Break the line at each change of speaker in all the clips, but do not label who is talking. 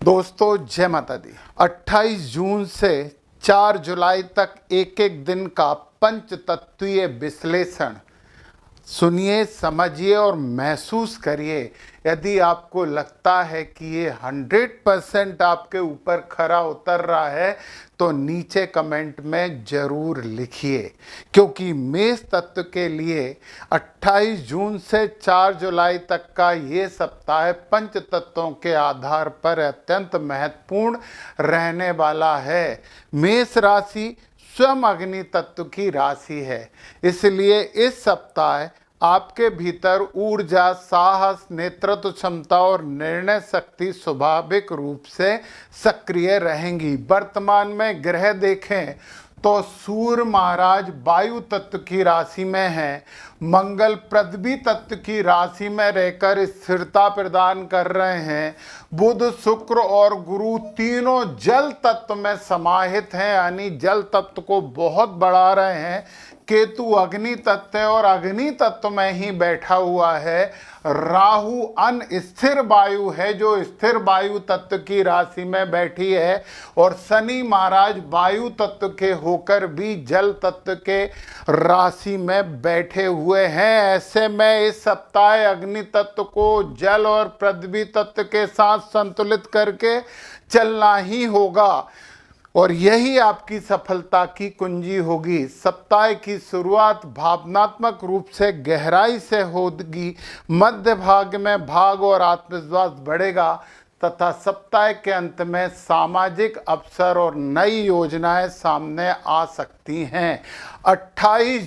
दोस्तों जय माता दी। 28 जून से 4 जुलाई तक एक एक दिन का पंचतत्वीय विश्लेषण सुनिए, समझिए और महसूस करिए। यदि आपको लगता है कि ये 100% आपके ऊपर खरा उतर रहा है तो नीचे कमेंट में जरूर लिखिए, क्योंकि मेष तत्व के लिए 28 जून से 4 जुलाई तक का ये सप्ताह पंच तत्वों के आधार पर अत्यंत महत्वपूर्ण रहने वाला है। मेष राशि स्वयं अग्नि तत्व की राशि है, इसलिए इस सप्ताह आपके भीतर ऊर्जा, साहस, नेतृत्व क्षमता और निर्णय शक्ति स्वाभाविक रूप से सक्रिय रहेंगी। वर्तमान में ग्रह देखें तो सूर्य महाराज वायु तत्व की राशि में है, मंगल पृथ्वी तत्व की राशि में रहकर स्थिरता प्रदान कर रहे हैं, बुध, शुक्र और गुरु तीनों जल तत्व में समाहित हैं, यानी जल तत्व को बहुत बढ़ा रहे हैं। केतु अग्नि तत्व है और अग्नि तत्व में ही बैठा हुआ है। राहु स्थिर वायु है जो स्थिर वायु तत्व की राशि में बैठी है, और शनि महाराज वायु तत्व के होकर भी जल तत्व के राशि में बैठे हुए हैं। ऐसे में इस सप्ताह अग्नि तत्व को जल और पृथ्वी तत्व के साथ संतुलित करके चलना ही होगा, और यही आपकी सफलता की कुंजी होगी। सप्ताह की शुरुआत भावनात्मक रूप से गहराई से होगी, मध्य भाग में भाग और आत्मविश्वास बढ़ेगा तथा सप्ताह के अंत में सामाजिक अवसर और नई योजनाएं सामने आ सकती हैं। 28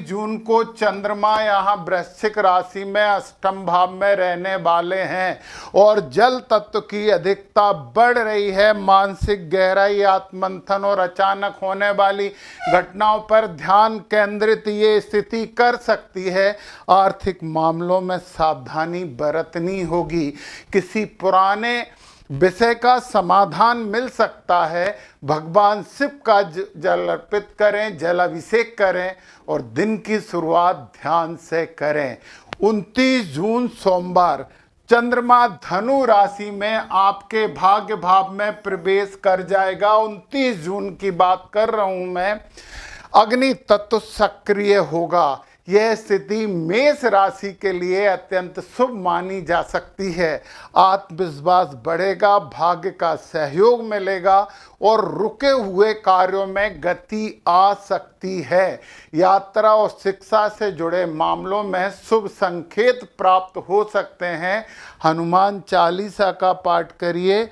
जून को चंद्रमा यहाँ वृश्चिक राशि में अष्टम भाव में रहने वाले हैं और जल तत्व की अधिकता बढ़ रही है। मानसिक गहराई, आत्ममंथन और अचानक होने वाली घटनाओं पर ध्यान केंद्रित ये स्थिति कर सकती है। आर्थिक मामलों में सावधानी बरतनी होगी। किसी पुराने विषय का समाधान मिल सकता है। भगवान शिव का जल अर्पित करें, जल अभिषेक करें और दिन की शुरुआत ध्यान से करें। 29 जून सोमवार चंद्रमा धनु राशि में आपके भाग्य भाव में प्रवेश कर जाएगा। 29 जून की बात कर रहा हूं मैं। अग्नि तत्व सक्रिय होगा। यह स्थिति मेष राशि के लिए अत्यंत शुभ मानी जा सकती है। आत्मविश्वास बढ़ेगा, भाग्य का सहयोग मिलेगा और रुके हुए कार्यों में गति आ सकती है। यात्रा और शिक्षा से जुड़े मामलों में शुभ संकेत प्राप्त हो सकते हैं। हनुमान चालीसा का पाठ करिए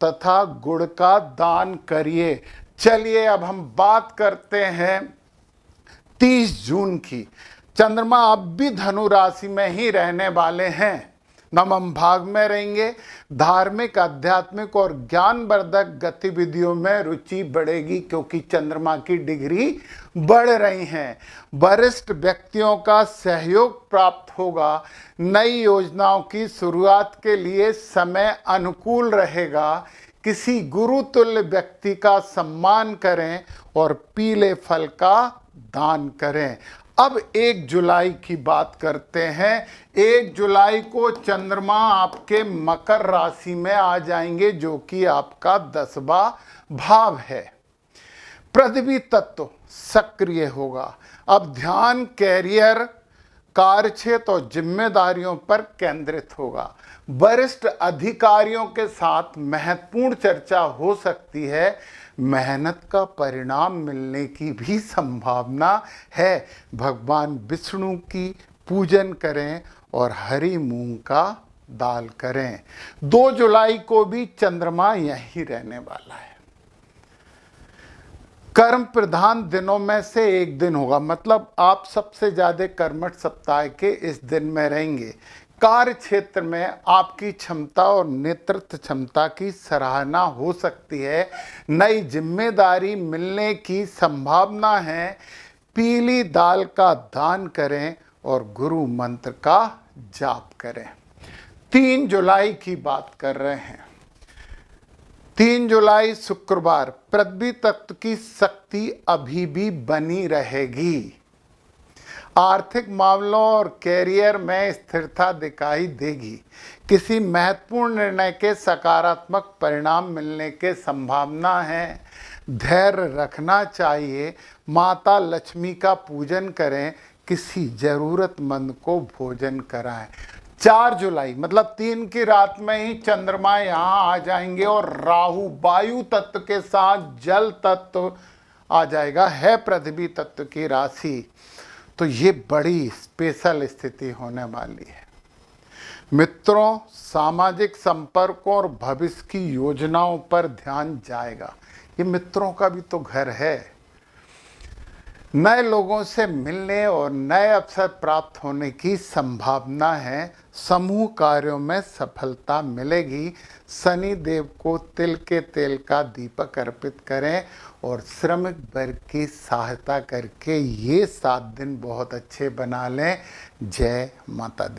तथा गुड़ का दान करिए। चलिए अब हम बात करते हैं 30 जून की। चंद्रमा अब भी धनु राशि में ही रहने वाले हैं, नवम भाग में रहेंगे। धार्मिक, आध्यात्मिक और ज्ञानवर्धक गतिविधियों में रुचि बढ़ेगी क्योंकि चंद्रमा की डिग्री बढ़ रही हैं। वरिष्ठ व्यक्तियों का सहयोग प्राप्त होगा। नई योजनाओं की शुरुआत के लिए समय अनुकूल रहेगा। किसी गुरुतुल्य व्यक्ति का सम्मान करें और पीले फल का दान करें। अब 1 जुलाई की बात करते हैं। 1 जुलाई को चंद्रमा आपके मकर राशि में आ जाएंगे जो कि आपका 10वां भाव है। पृथ्वी तत्व सक्रिय होगा। अब ध्यान कैरियर, कार्यक्षेत्र और जिम्मेदारियों पर केंद्रित होगा। वरिष्ठ अधिकारियों के साथ महत्वपूर्ण चर्चा हो सकती है। मेहनत का परिणाम मिलने की भी संभावना है। भगवान विष्णु की पूजन करें और हरी मूंग का दाल करें। 2 जुलाई को भी चंद्रमा यहीं रहने वाला है। कर्म प्रधान दिनों में से एक दिन होगा, मतलब आप सबसे ज्यादा कर्मठ सप्ताह के इस दिन में रहेंगे। कार्य क्षेत्र में आपकी क्षमता और नेतृत्व क्षमता की सराहना हो सकती है। नई जिम्मेदारी मिलने की संभावना है। पीली दाल का दान करें और गुरु मंत्र का जाप करें। 3 जुलाई की बात कर रहे हैं। 3 जुलाई शुक्रवार पृथ्वी तत्व की शक्ति अभी भी बनी रहेगी। आर्थिक मामलों और कैरियर में स्थिरता दिखाई देगी। किसी महत्वपूर्ण निर्णय के सकारात्मक परिणाम मिलने के संभावना है। धैर्य रखना चाहिए। माता लक्ष्मी का पूजन करें। किसी जरूरतमंद को भोजन कराएं। 4 जुलाई मतलब 3 की रात में ही चंद्रमा यहाँ आ जाएंगे और राहु वायु तत्व के साथ जल तत्व आ जाएगा, है पृथ्वी तत्व की राशि। तो ये बड़ी स्पेशल स्थिति होने वाली है। मित्रों, सामाजिक संपर्कों और भविष्य की योजनाओं पर ध्यान जाएगा। ये मित्रों का भी तो घर है। नए लोगों से मिलने और नए अवसर प्राप्त होने की संभावना है। समूह कार्यों में सफलता मिलेगी। शनि देव को तिल के तेल का दीपक अर्पित करें और श्रमिक वर्ग की सहायता करके ये 7 दिन बहुत अच्छे बना लें। जय माता दी।